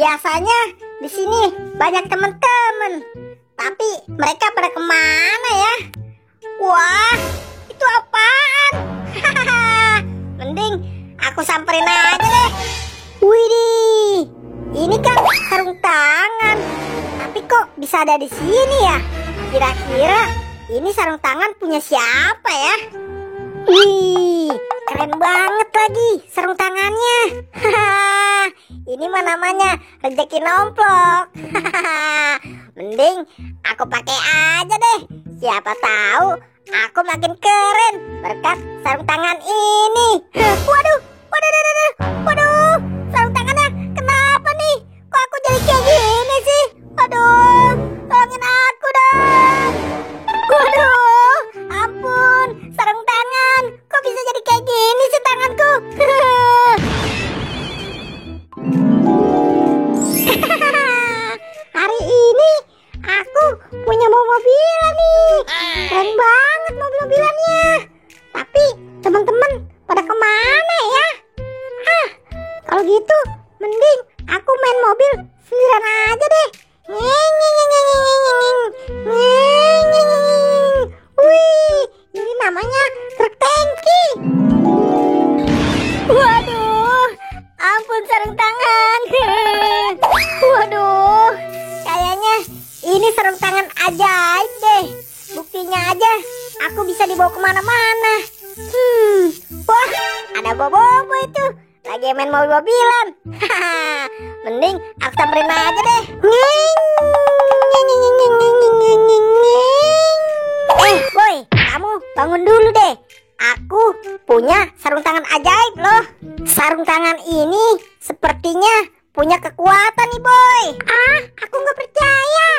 Biasanya di sini banyak teman-teman, tapi mereka pada kemana ya? Wah, itu apaan? Mending aku samperin aja deh. Widih, ini kan sarung tangan, tapi kok bisa ada di sini ya? Kira-kira ini sarung tangan punya siapa ya? Wih, keren banget lagi sarung tangannya. Ini mah namanya rezeki nomplok. Mending aku pakai aja deh. Siapa tahu aku makin keren berkat sarung tangan ini. Waduh, waduh, waduh, waduh, sarung tangannya kenapa nih? Kok aku jadi kayak gini sih? Waduh, tolongin aku dong. Waduh, ampun, sarung tangan, kok bisa jadi kayak gini sih tanganku? Hari ini aku punya mobil-mobilan nih. Keren banget mobil-mobilannya. Tapi teman-teman pada kemana ya? Kalau gitu mending aku main mobil sendirian aja deh. Wih, ini namanya truk tangki. Waduh, ampun sarung tangan. Waduh, kayaknya ini sarung tangan ajaib deh. Buktinya aja aku bisa dibawa kemana-mana. Wah, ada Bobo itu lagi main mobil-mobilan. Mending aku samperin aja deh. Boy, kamu bangun dulu deh. Aku punya sarung tangan ajaib loh. Sarung tangan ini sepertinya punya kekuatan nih boy. Aku nggak percaya.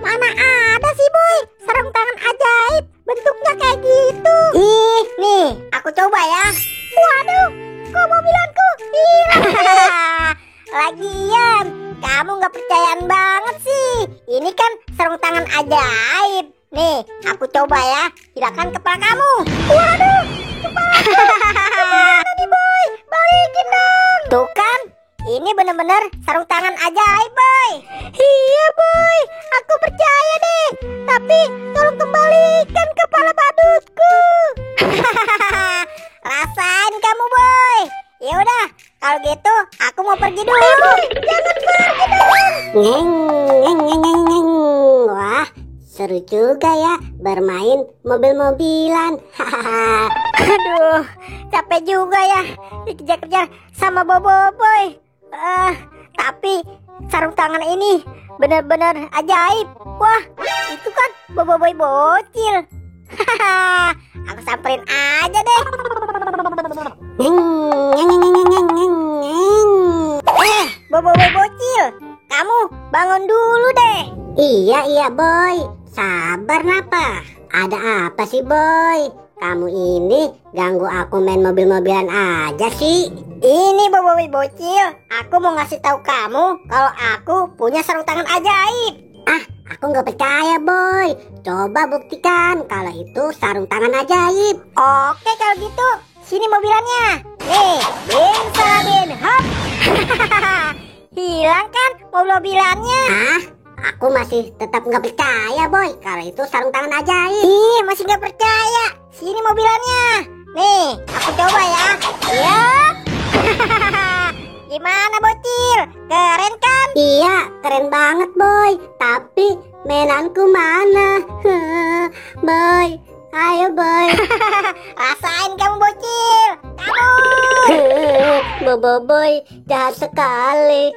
Mana ada sih boy sarung tangan ajaib bentuknya kayak gitu. Ih, nih aku coba ya. Waduh, kok mobilanku hilang. Lagian kamu nggak percayaan banget sih. Ini kan sarung tangan ajaib. Nih, aku coba ya. Hilangkan kepala kamu. Waduh, kepalaku. Gimana nih boy? Balikin dong. Tuh kan, ini bener-bener sarung tangan ajaib boy. Iya boy, aku percaya deh. Tapi tolong kembalikan kepala badutku. Rasain kamu boy. Ya udah, kalau gitu aku mau pergi dulu. Boy, jangan pergi dong. Wah, seru juga ya bermain mobil-mobilan. Aduh, capek juga ya dikejar-kejar sama Bobo boy. Tapi sarung tangan ini benar-benar ajaib. Wah, itu kan Bobo boy bocil. Aku samperin aja deh. Bobo boy bocil, kamu bangun dulu deh. Iya boy, sabar napa? Ada apa sih boy? Kamu ini ganggu aku main mobil-mobilan aja sih. Ini Bobo boy bocil, aku mau ngasih tahu kamu kalau aku punya sarung tangan ajaib. Aku nggak percaya boy. Coba buktikan kalau itu sarung tangan ajaib. Oke kalau gitu, sini mobilannya. Nih, bin salabin hop. Hilang kan mobil-mobilannya? Aku masih tetap nggak percaya boy kalau itu sarung tangan ajaib. Ih, masih nggak percaya. Sini mobilannya. Nih, aku coba ya. Yap. Gimana bocil? Keren kan? Iya, keren banget boy. Tapi mainanku mana? Boy, ayo boy. Rasain kamu bocil. Kamu. Bobo boy jahat sekali.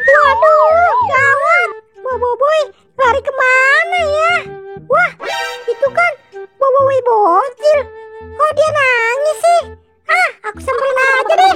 Waduh, gawat. Bobo boy lari kemana ya? Wah, itu kan Bobo boy bocil. Kok dia nangis sih? Aku samperin aja deh.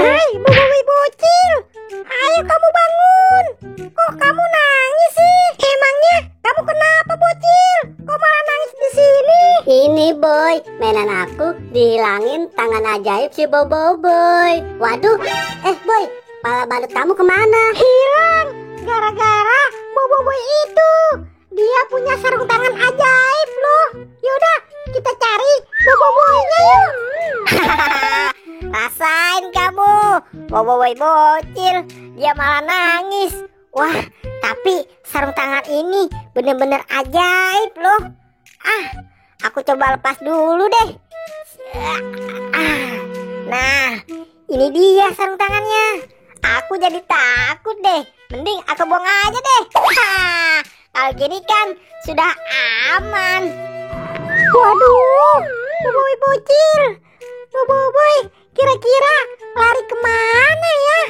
Hai, Bobo boy bocil. Ayo kamu bangun. Kok kamu nangis sih? Emangnya kamu kenapa bocil? Kok malah nangis di sini? Ini boy, mainan aku dihilangin tangan ajaib si Bobo boy. Waduh, boy, pala badut kamu kemana? Hilang gara-gara Bobo boy itu. dia punya sarung tangan ajaib loh. Yaudah, kita cari Boboiboynya yuk. Rasain kamu, Boboiboy bocil, dia malah nangis. Wah, tapi sarung tangan ini bener-bener ajaib loh. Aku coba lepas dulu deh. Nah, ini dia sarung tangannya. Aku jadi takut deh. Mending aku buang aja deh. Kalau gini kan sudah aman. Waduh, Boboiboy bocil. Boboiboy, kira-kira lari kemana ya?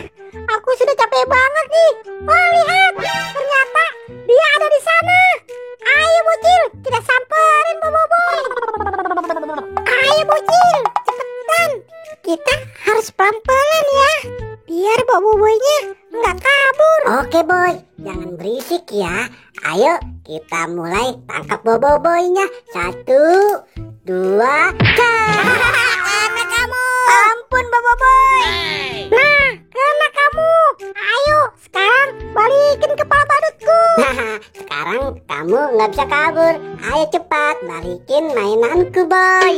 Aku sudah capek banget nih. Wah, lihat, ternyata dia ada di sana. Ayo bocil, kita samperin Boboiboy. Ayo bocil, cepetan. Kita harus pelan-pelan ya, biar Boboiboynya nggak kabur. Oke boy, jangan berisik ya. Ayo kita mulai tangkap Boboiboynya. 1, 2, kena kamu. Ampun Boboiboy. Nah, kena kamu. Ayo sekarang balikin kepala badutku. Sekarang kamu nggak bisa kabur. Ayo cepat balikin mainanku boy.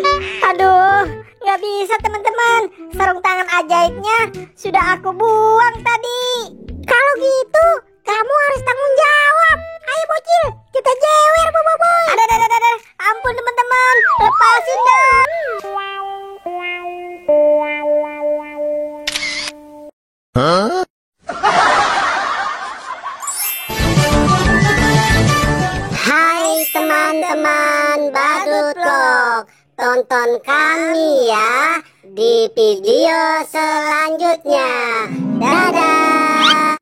Aduh, nggak bisa teman-teman. Sarung tangan ajaibnya sudah aku buang tadi. Kalau gitu kamu harus tanggung jawab. Ayo bocil, kita jewer Boboiboy. Ada. Ampun teman-teman, lepasin dong. Hai teman-teman Badut Vlog, tonton kami ya di video selanjutnya. Dadah.